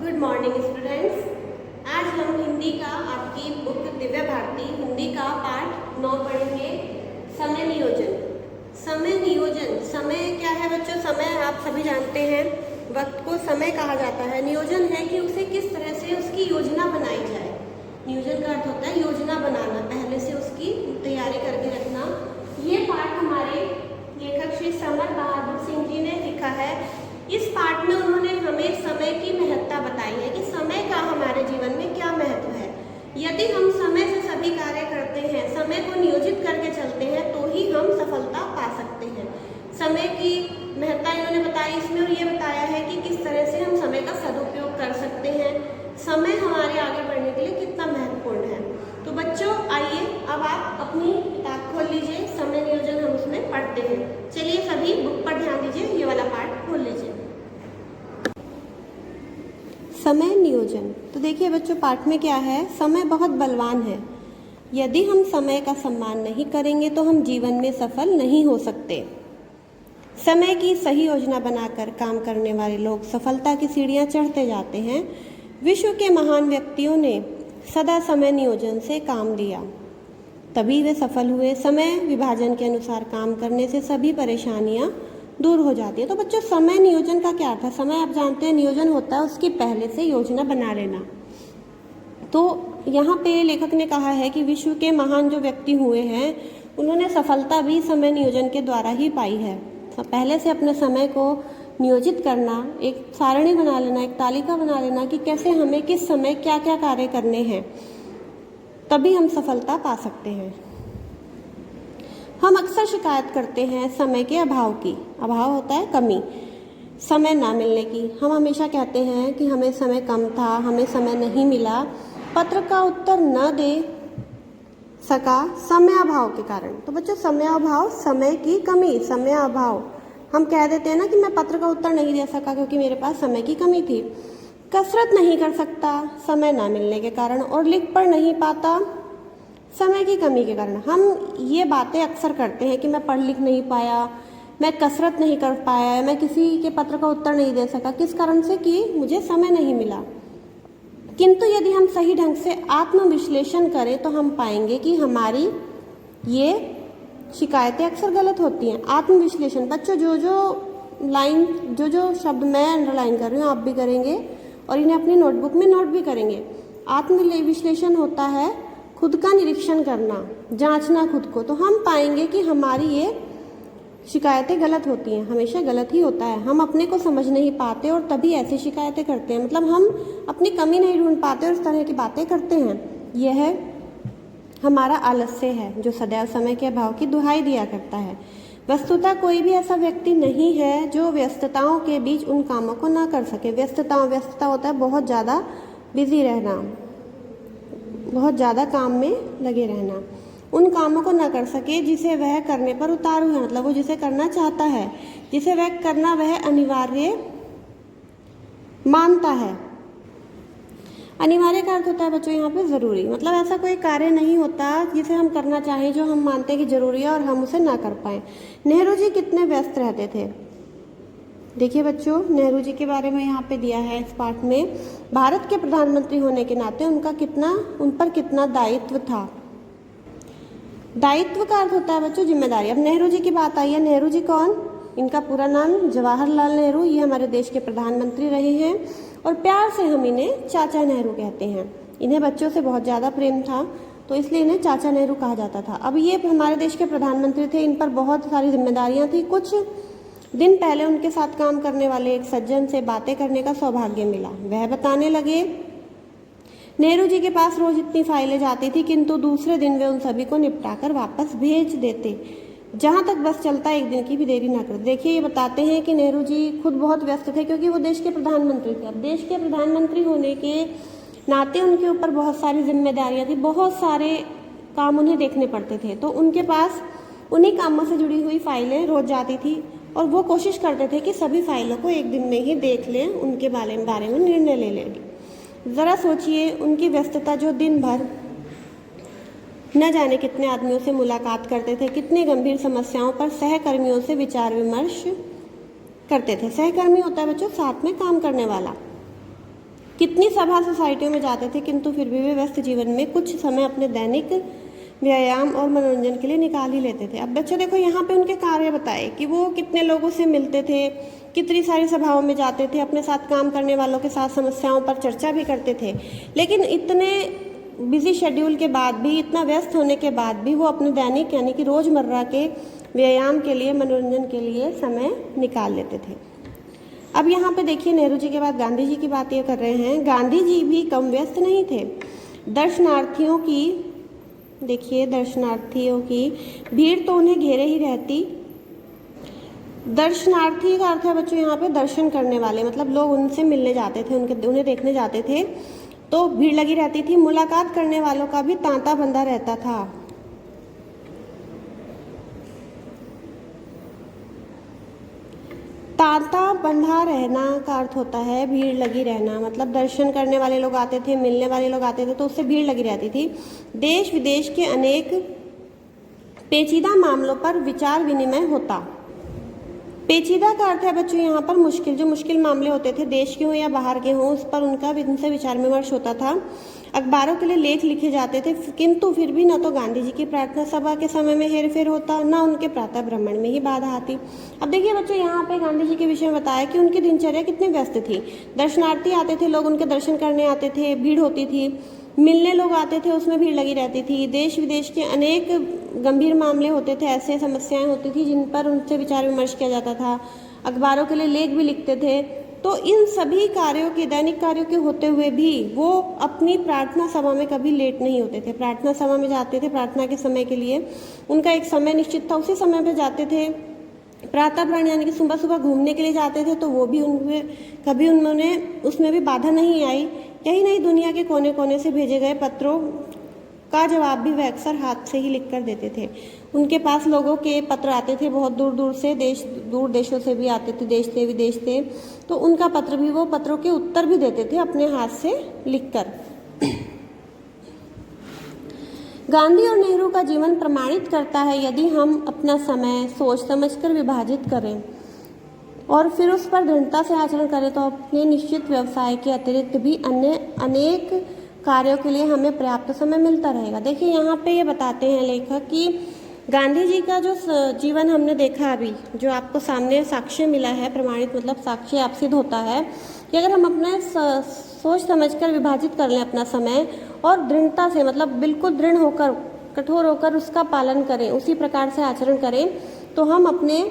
Good morning students. आज हम हिंदी का आपकी बुक दिव्या भारती हिंदी का पाठ 9 पढ़ेंगे। समय नियोजन। समय नियोजन, समय क्या है बच्चों? समय आप सभी जानते हैं, वक्त को समय कहा जाता है। नियोजन है कि उसे किस तरह से उसकी योजना बनाई जाए। नियोजन का अर्थ होता है योजना बनाना, पहले से उसकी तैयारी करके रखना। ये पाठ हमारे लेखक श्री समर बहादुर सिंह जी ने लिखा है। इस पाठ में उन्होंने हमें समय की महत्ता बताई है कि समय का हमारे जीवन में क्या महत्व है। यदि हम समय से सभी कार्य करते हैं, समय को नियोजित करके चलते हैं, तो ही हम सफलता पा सकते हैं। समय की महत्ता इन्होंने बताई इसमें, और ये बताया है कि किस तरह से हम समय का सदुपयोग कर सकते हैं। समय हमारे आगे बढ़ने के लिए कितना महत्वपूर्ण है। तो बच्चों आइए अब आप अपनी किताब खोल लीजिए, समय नियोजन हम उसमें पढ़ते हैं। चलिए सभी बुक पर ध्यान दीजिए, ये वाला पाठ खोल लीजिए। समय नियोजन। तो देखिए बच्चों, पाठ में क्या है? समय बहुत बलवान है। यदि हम समय का सम्मान नहीं करेंगे तो हम जीवन में सफल नहीं हो सकते। समय की सही योजना बनाकर काम करने वाले लोग सफलता की सीढ़ियां चढ़ते जाते हैं। विश्व के महान व्यक्तियों ने सदा समय नियोजन से काम लिया, तभी वे सफल हुए। समय विभाजन के अनुसार काम करने से सभी परेशानियां दूर हो जाती है। तो बच्चों, समय नियोजन का क्या अर्थ है? समय आप जानते हैं नियोजन होता है उसकी पहले से योजना बना लेना। तो यहाँ पे लेखक ने कहा है कि विश्व के महान जो व्यक्ति हुए हैं, उन्होंने सफलता भी समय नियोजन के द्वारा ही पाई है। पहले से अपने समय को नियोजित करना, एक सारणी बना लेना, एक तालिका बना लेना कि कैसे हमें किस समय क्या क्या कार्य करने हैं, तभी हम सफलता पा सकते हैं। हम अक्सर शिकायत करते हैं समय के अभाव की। अभाव होता है कमी, समय ना मिलने की। हम हमेशा कहते हैं कि हमें समय कम था, हमें समय नहीं मिला, पत्र का उत्तर न दे सका समय अभाव के कारण। तो बच्चों, समय अभाव, समय की कमी, समय अभाव। हम कह देते हैं ना कि मैं पत्र का उत्तर नहीं दे सका क्योंकि मेरे पास समय की कमी थी। कसरत नहीं कर सकता समय ना मिलने के कारण, और लिख पढ़ नहीं पाता समय की कमी के कारण। हम ये बातें अक्सर करते हैं कि मैं पढ़ लिख नहीं पाया, मैं कसरत नहीं कर पाया, मैं किसी के पत्र का उत्तर नहीं दे सका। किस कारण से? कि मुझे समय नहीं मिला। किंतु यदि हम सही ढंग से आत्मविश्लेषण करें तो हम पाएंगे कि हमारी ये शिकायतें अक्सर गलत होती हैं। आत्मविश्लेषण बच्चों, जो शब्द मैं अंडरलाइन कर रही हूँ आप भी करेंगे और इन्हें अपनी नोटबुक में नोट भी करेंगे। आत्मविश्लेषण होता है खुद का निरीक्षण करना, जांचना खुद को। तो हम पाएंगे कि हमारी ये शिकायतें गलत होती हैं, हमेशा गलत ही होता है। हम अपने को समझ नहीं पाते और तभी ऐसी शिकायतें करते हैं। मतलब हम अपनी कमी नहीं ढूंढ पाते और इस तरह की बातें करते हैं। यह हमारा आलस्य है जो सदैव समय के अभाव की दुहाई दिया करता है। वस्तुतः कोई भी ऐसा व्यक्ति नहीं है जो व्यस्तताओं के बीच उन कामों को ना कर सके। व्यस्तता होता है बहुत ज़्यादा बिजी रहना, बहुत ज़्यादा काम में लगे रहना, उन कामों को ना कर सके जिसे वह करने पर उतारू है। मतलब वो जिसे करना चाहता है, जिसे वह करना वह अनिवार्य मानता है। अनिवार्य का अर्थ होता है बच्चों यहाँ पे ज़रूरी। मतलब ऐसा कोई कार्य नहीं होता जिसे हम करना चाहें जो हम मानते हैं कि ज़रूरी है और हम उसे ना कर पाएँ। नेहरू जी कितने व्यस्त रहते थे। देखिए बच्चों, नेहरू जी के बारे में यहाँ पे दिया है इस पाठ में। भारत के प्रधानमंत्री होने के नाते उन पर कितना दायित्व था। दायित्व का अर्थ होता है बच्चों जिम्मेदारी। अब नेहरू जी की बात आई है। नेहरू जी कौन? इनका पूरा नाम जवाहरलाल नेहरू। ये हमारे देश के प्रधानमंत्री रहे हैं और प्यार से हम इन्हें चाचा नेहरू कहते हैं। इन्हें बच्चों से बहुत ज़्यादा प्रेम था तो इसलिए इन्हें चाचा नेहरू कहा जाता था। अब ये हमारे देश के प्रधानमंत्री थे, इन पर बहुत सारी जिम्मेदारियाँ थी। कुछ दिन पहले उनके साथ काम करने वाले एक सज्जन से बातें करने का सौभाग्य मिला। वह बताने लगे नेहरू जी के पास रोज इतनी फाइलें जाती थी, किंतु दूसरे दिन वे उन सभी को निपटाकर वापस भेज देते। जहाँ तक बस चलता एक दिन की भी देरी ना करते। देखिए, ये बताते हैं कि नेहरू जी खुद बहुत व्यस्त थे क्योंकि वो देश के प्रधानमंत्री थे। अब देश के प्रधानमंत्री होने के नाते उनके ऊपर बहुत सारी जिम्मेदारियाँ थी, बहुत सारे काम उन्हें देखने पड़ते थे। तो उनके पास उन्हीं कामों से जुड़ी हुई फाइलें रोज जाती थी और वो कोशिश करते थे कि सभी फाइलों को एक दिन में ही देख लें, उनके बारे में निर्णय ले लें। ज़रा सोचिए, उनकी व्यस्तता जो दिन भर न जाने कितने आदमियों से मुलाकात करते थे, कितनी गंभीर समस्याओं पर सहकर्मियों से विचार विमर्श करते थे। सहकर्मी होता है बच्चों साथ में काम करने वाला। कितनी सभा सोसाइटियों में जाते थे, किंतु फिर भी वे व्यस्त जीवन में कुछ समय अपने दैनिक व्यायाम और मनोरंजन के लिए निकाल ही लेते थे। अब बच्चों देखो यहाँ पे उनके कार्य बताए कि वो कितने लोगों से मिलते थे, कितनी सारी सभाओं में जाते थे, अपने साथ काम करने वालों के साथ समस्याओं पर चर्चा भी करते थे। लेकिन इतने बिजी शेड्यूल के बाद भी, इतना व्यस्त होने के बाद भी वो अपने दैनिक यानी कि रोज़मर्रा के व्यायाम के लिए, मनोरंजन के लिए समय निकाल लेते थे। अब यहाँ पे देखिए नेहरू जी के बाद गांधी जी की बात ये कर रहे हैं। गांधी जी भी कम व्यस्त नहीं थे। दर्शनार्थियों की भीड़ तो उन्हें घेरे ही रहती। दर्शनार्थी का अर्थ है बच्चों यहाँ पे दर्शन करने वाले, मतलब लोग उनसे मिलने जाते थे, उन्हें देखने जाते थे, तो भीड़ लगी रहती थी। मुलाकात करने वालों का भी तांता बंधा रहता था। तांता बंधा रहना का अर्थ होता है भीड़ लगी रहना, मतलब दर्शन करने वाले लोग आते थे, मिलने वाले लोग आते थे, तो उससे भीड़ लगी रहती थी। देश विदेश के अनेक पेचीदा मामलों पर विचार विनिमय होता। पेचीदा का अर्थ है बच्चों यहाँ पर मुश्किल, जो मुश्किल मामले होते थे, देश के हों या बाहर के हों, उस पर उनसे विचार विमर्श होता था। अखबारों के लिए लेख लिखे जाते थे, किंतु फिर भी न तो गांधी जी की प्रार्थना सभा के समय में हेरफेर होता, न उनके प्रातः भ्रमण में ही बाधा आती। अब देखिए बच्चों यहाँ पे गांधी जी के विषय में बताया कि उनकी दिनचर्या कितनी व्यस्त थी। दर्शनार्थी आते थे, लोग उनके दर्शन करने आते थे, भीड़ होती थी। मिलने लोग आते थे, उसमें भीड़ लगी रहती थी। देश विदेश के अनेक गंभीर मामले होते थे, ऐसे समस्याएं होती थी जिन पर उनसे विचार विमर्श किया जाता था। अखबारों के लिए लेख भी लिखते थे। तो इन सभी कार्यों के, दैनिक कार्यों के होते हुए भी वो अपनी प्रार्थना सभा में कभी लेट नहीं होते थे। प्रार्थना सभा में जाते थे प्रार्थना के समय के लिए, उनका एक समय निश्चित था, उसी समय पे जाते थे। प्रातः भ्रमण यानी कि सुबह सुबह घूमने के लिए जाते थे, तो वो भी उन्होंने उसमें भी बाधा नहीं आई। यही नहीं, दुनिया के कोने कोने से भेजे गए पत्रों का जवाब भी वे अक्सर हाथ से ही लिख कर देते थे। उनके पास लोगों के पत्र आते थे, बहुत दूर दूर से, दूर देशों से भी आते थे, देश थे विदेश थे, तो उनका पत्र भी, वो पत्रों के उत्तर भी देते थे अपने हाथ से लिखकर। गांधी और नेहरू का जीवन प्रमाणित करता है यदि हम अपना समय सोच समझकर विभाजित करें और फिर उस पर दृढ़ता से आचरण करें, तो अपने निश्चित व्यवसाय के अतिरिक्त भी अन्य अनेक कार्यों के लिए हमें पर्याप्त समय मिलता रहेगा। देखिए यहाँ पे ये बताते हैं लेखक कि गांधी जी का जो जीवन हमने देखा अभी, जो आपको सामने साक्ष्य मिला है, प्रमाणित मतलब साक्ष्य आप सिद्ध होता है कि अगर हम अपने सोच समझकर विभाजित कर लें अपना समय और दृढ़ता से, मतलब बिल्कुल दृढ़ होकर, कठोर होकर उसका पालन करें, उसी प्रकार से आचरण करें, तो हम अपने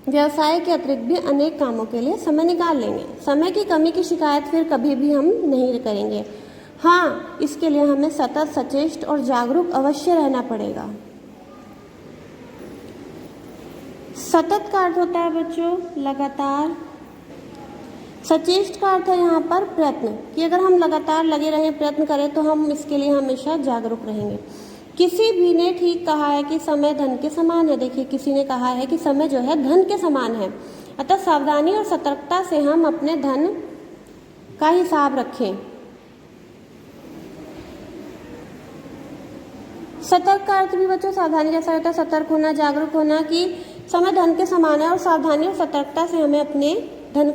व्यवसाय के अतिरिक्त भी अनेक कामों के लिए समय निकाल लेंगे। समय की कमी की शिकायत फिर कभी भी हम नहीं करेंगे। हाँ, इसके लिए हमें सतत सचेष्ट और जागरूक अवश्य रहना पड़ेगा। सतत का अर्थ होता है बच्चों लगातार। सचेष्ट का अर्थ है यहाँ पर प्रयत्न, कि अगर हम लगातार लगे रहें, प्रयत्न करें, तो हम इसके लिए हमेशा जागरूक रहेंगे। किसी भी ने ठीक कहा है कि समय धन के समान है। देखिए किसी ने कहा है कि समय जो है धन के समान है, अतः सावधानी और सतर्कता से हम अपने धन का हिसाब रखें। सतर्क का अर्थ भी बच्चों सावधानी जैसा होता है, सतर्क होना, जागरूक होना, कि समय धन के समान है और सावधानी और सतर्कता से हमें अपने धन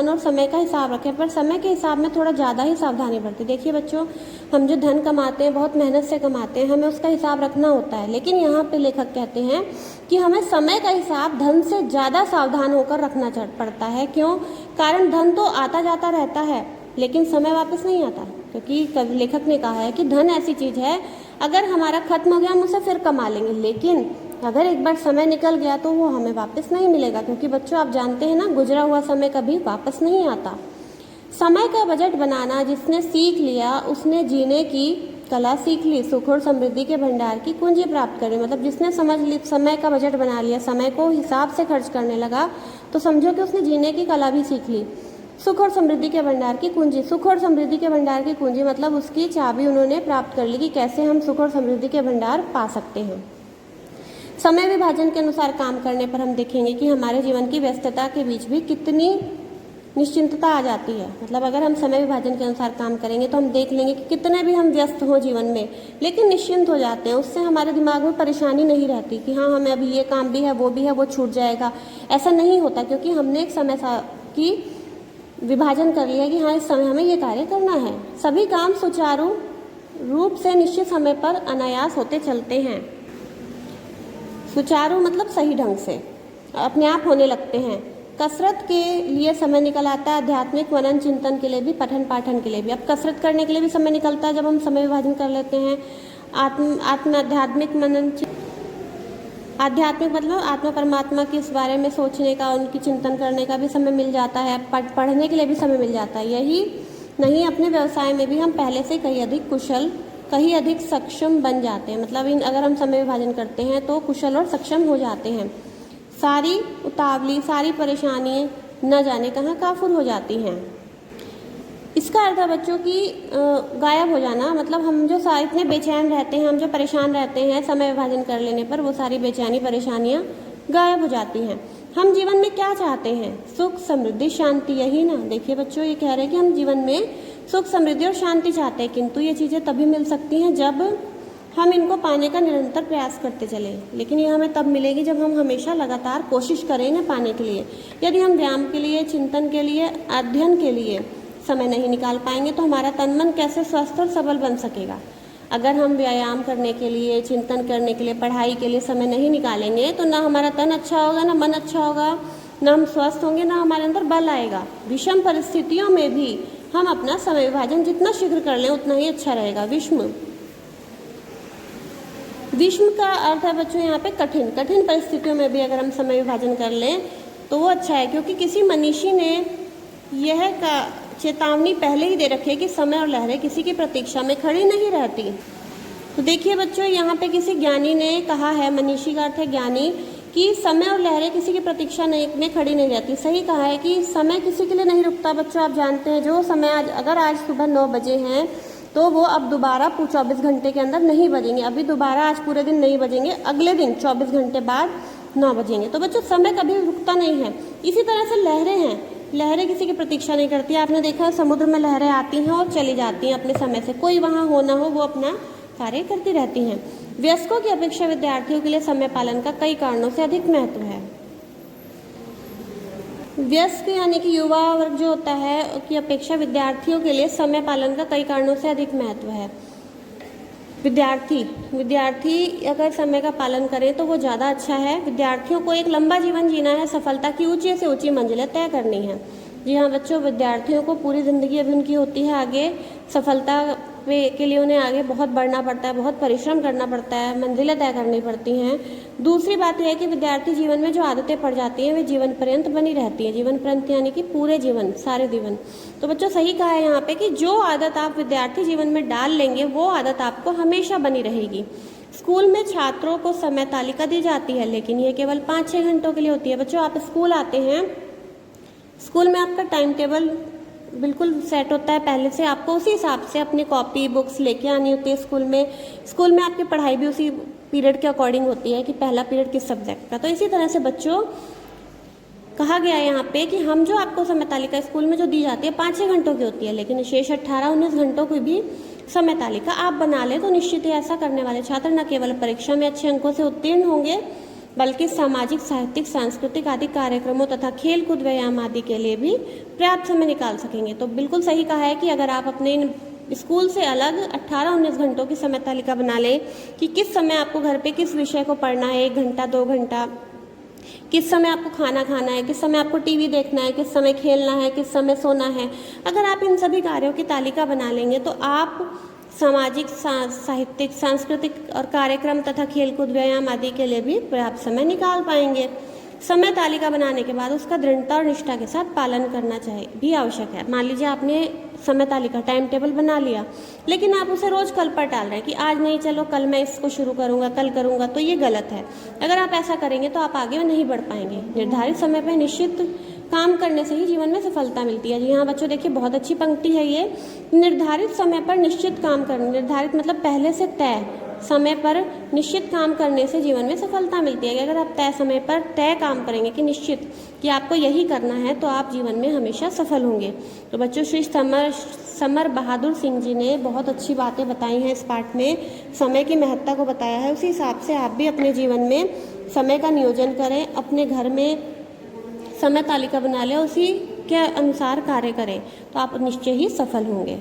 और समय का हिसाब रखें। पर समय के हिसाब में थोड़ा ज़्यादा ही सावधानी बरतें। देखिए बच्चों, हम जो धन कमाते हैं, बहुत मेहनत से कमाते हैं, हमें उसका हिसाब रखना होता है, लेकिन यहाँ पे लेखक कहते हैं कि हमें समय का हिसाब धन से ज़्यादा सावधान होकर रखना पड़ता है। क्यों? कारण धन तो आता जाता रहता है, लेकिन समय वापस नहीं आता, क्योंकि लेखक ने कहा है कि धन ऐसी चीज़ है, अगर हमारा खत्म हो गया हम उसे फिर कमा लेंगे, लेकिन अगर एक बार समय निकल गया तो वो हमें वापस नहीं मिलेगा, क्योंकि बच्चों आप जानते हैं ना, गुजरा हुआ समय कभी वापस नहीं आता। समय का बजट बनाना जिसने सीख लिया उसने जीने की कला सीख ली, सुख और समृद्धि के भंडार की कुंजी प्राप्त करें। मतलब जिसने समझ ली, समय का बजट बना लिया, समय को हिसाब से खर्च करने लगा, तो समझो कि उसने जीने की कला भी सीख ली। सुख और समृद्धि के भंडार की कुंजी, सुख और समृद्धि के भंडार की कुंजी मतलब उसकी चाबी उन्होंने प्राप्त कर ली कि कैसे हम सुख और समृद्धि के भंडार पा सकते हैं। समय विभाजन के अनुसार काम करने पर हम देखेंगे कि हमारे जीवन की व्यस्तता के बीच भी कितनी निश्चिंतता आ जाती है। मतलब अगर हम समय विभाजन के अनुसार काम करेंगे तो हम देख लेंगे कि कितने भी हम व्यस्त हों जीवन में, लेकिन निश्चिंत हो जाते हैं। उससे हमारे दिमाग में परेशानी नहीं रहती कि हाँ हमें अभी ये काम भी है, वो छूट जाएगा। ऐसा नहीं होता, क्योंकि हमने एक समय की विभाजन कर लिया कि हाँ इस समय हमें ये कार्य करना है। सभी काम सुचारू रूप से निश्चित समय पर अनायास होते चलते हैं। सुचारू मतलब सही ढंग से, अपने आप होने लगते हैं। कसरत के लिए समय निकल आता है, आध्यात्मिक मनन चिंतन के लिए भी, पठन पाठन के लिए भी। अब कसरत करने के लिए भी समय निकलता है जब हम समय विभाजन कर लेते हैं। आध्यात्मिक मनन, आध्यात्मिक मतलब आत्मा परमात्मा के इस बारे में सोचने का, उनकी चिंतन करने का भी समय मिल जाता है। पढ़ने के लिए भी समय मिल जाता है। यही नहीं, अपने व्यवसाय में भी हम पहले से कहीं अधिक कुशल, कहीं अधिक सक्षम बन जाते हैं। मतलब अगर हम समय विभाजन करते हैं तो कुशल और सक्षम हो जाते हैं। सारी उतावली, सारी परेशानी न जाने कहाँ काफुर हो जाती हैं। इसका अर्थ है बच्चों की गायब हो जाना। मतलब हम जो सारे इतने बेचैन रहते हैं, हम जो परेशान रहते हैं, समय विभाजन कर लेने पर वो सारी बेचैनी, परेशानियाँ गायब हो जाती हैं। हम जीवन में क्या चाहते हैं? सुख, समृद्धि, शांति, यही ना। देखिए बच्चों, ये कह रहे हैं कि हम जीवन में सुख, समृद्धि और शांति चाहते हैं, किंतु ये चीज़ें तभी मिल सकती हैं जब हम इनको पाने का निरंतर प्रयास करते चलें। लेकिन ये हमें तब मिलेगी जब हम हमेशा लगातार कोशिश करें इन्हें पाने के लिए। यदि हम व्यायाम के लिए, चिंतन के लिए, अध्ययन के लिए समय नहीं निकाल पाएंगे तो हमारा तन मन कैसे स्वस्थ और सबल बन सकेगा? अगर हम व्यायाम करने के लिए, चिंतन करने के लिए, पढ़ाई के लिए समय नहीं निकालेंगे तो ना हमारा तन अच्छा होगा, ना मन अच्छा होगा, ना हम स्वस्थ होंगे, ना हमारे अंदर बल आएगा। विषम परिस्थितियों में भी हम अपना समय विभाजन जितना शीघ्र कर लें उतना ही अच्छा रहेगा। विषम का अर्थ है बच्चों यहाँ पे कठिन परिस्थितियों में भी अगर हम समय विभाजन कर लें तो वो अच्छा है, क्योंकि किसी मनीषी ने यह चेतावनी पहले ही दे रखी है कि समय और लहरें किसी की प्रतीक्षा में खड़ी नहीं रहती। तो देखिए बच्चों, यहाँ पे किसी ज्ञानी ने कहा है, मनीषी का अर्थ है ज्ञानी, कि समय और लहरें किसी की प्रतीक्षा में खड़ी नहीं रहती। सही कहा है कि समय किसी के लिए नहीं रुकता बच्चों। आप जानते हैं जो समय अगर आज सुबह 9 बजे हैं तो वो अब दोबारा 24 घंटे के अंदर नहीं बजेंगे। अभी दोबारा आज पूरे दिन नहीं बजेंगे, अगले दिन 24 घंटे बाद 9 बजेंगे। तो बच्चों, समय कभी रुकता नहीं है। इसी तरह से लहरें हैं, लहरें किसी की प्रतीक्षा नहीं करती। आपने देखा है समुद्र में लहरें आती हैं और चली जाती हैं अपने समय से, कोई वहाँ हो ना हो वो अपना कार्य करती रहती हैं। वयस्कों की अपेक्षा विद्यार्थियों के लिए समय पालन का कई कारणों से अधिक महत्व है। वयस्क यानी कि युवा वर्ग जो होता है की अपेक्षा विद्यार्थियों के लिए समय पालन का कई कारणों से अधिक महत्व है। विद्यार्थी अगर समय का पालन करें तो वो ज़्यादा अच्छा है। विद्यार्थियों को एक लंबा जीवन जीना है, सफलता की ऊंची से ऊंची मंजिलें तय करनी है। जी हाँ बच्चों, विद्यार्थियों को पूरी ज़िंदगी अभी उनकी होती है आगे, सफलता के लिए उन्हें आगे बहुत बढ़ना पड़ता है, बहुत परिश्रम करना पड़ता है, मंजिलें तय करनी पड़ती हैं। दूसरी बात यह है कि विद्यार्थी जीवन में जो आदतें पड़ जाती हैं वे जीवन पर्यंत बनी रहती हैं। जीवन पर्यंत यानी कि पूरे जीवन, सारे जीवन। तो बच्चों, सही कहा है यहाँ पे कि जो आदत आप विद्यार्थी जीवन में डाल लेंगे वो आदत आपको हमेशा बनी रहेगी। स्कूल में छात्रों को समय तालिका दी जाती है, लेकिन ये केवल 5-6 घंटों के लिए होती है। बच्चों, आप स्कूल आते हैं, स्कूल में आपका टाइम टेबल बिल्कुल सेट होता है पहले से। आपको उसी हिसाब से अपनी कॉपी, बुक्स लेके आनी होती है स्कूल में आपकी पढ़ाई भी उसी पीरियड के अकॉर्डिंग होती है कि पहला पीरियड किस सब्जेक्ट का। तो इसी तरह से बच्चों, कहा गया है यहाँ पे कि हम जो आपको समय तालिका स्कूल में जो दी जाती है 5-6 घंटों की होती है, लेकिन शेष 18-19 घंटों की भी समय तालिका आप बना लें तो निश्चित ही ऐसा करने वाले छात्र न केवल परीक्षा में अच्छे अंकों से उत्तीर्ण होंगे, बल्कि सामाजिक, साहित्यिक, सांस्कृतिक आदि कार्यक्रमों तथा खेल कूद, व्यायाम आदि के लिए भी पर्याप्त समय निकाल सकेंगे। तो बिल्कुल सही कहा है कि अगर आप अपने स्कूल से अलग 18-19 घंटों की समय तालिका बना लें कि किस समय आपको घर पे किस विषय को पढ़ना है, 1 घंटा 2 घंटा, किस समय आपको खाना खाना है, किस समय आपको टीवी देखना है, किस समय खेलना है, किस समय सोना है। अगर आप इन सभी कार्यों की तालिका बना लेंगे तो आप सामाजिक, साहित्यिक, सांस्कृतिक और कार्यक्रम तथा खेलकूद, व्यायाम आदि के लिए भी पर्याप्त समय निकाल पाएंगे। समय तालिका बनाने के बाद उसका दृढ़ता और निष्ठा के साथ पालन करना चाहिए भी आवश्यक है। मान लीजिए आपने समय तालिका, टाइम टेबल बना लिया, लेकिन आप उसे रोज कल पर टाल रहे हैं कि आज नहीं, चलो कल मैं इसको शुरू करूंगा, कल करूंगा, तो ये गलत है। अगर आप ऐसा करेंगे तो आप आगे नहीं बढ़ पाएंगे। निर्धारित समय पर निश्चित काम करने से ही जीवन में सफलता मिलती है। जी हाँ बच्चों, देखिए बहुत अच्छी पंक्ति है ये, निर्धारित समय पर निश्चित काम करना। निर्धारित मतलब पहले से तय समय पर निश्चित काम करने से जीवन में सफलता मिलती है। अगर आप तय समय पर तय काम करेंगे कि निश्चित कि आपको यही करना है तो आप जीवन में हमेशा सफल होंगे। तो बच्चों, श्री समर बहादुर सिंह जी ने बहुत अच्छी बातें बताई हैं इस पाठ में, समय की महत्ता को बताया है। उसी हिसाब से आप भी अपने जीवन में समय का नियोजन करें, अपने घर में समय तालिका बना लें, उसी के अनुसार कार्य करें तो आप निश्चय ही सफल होंगे।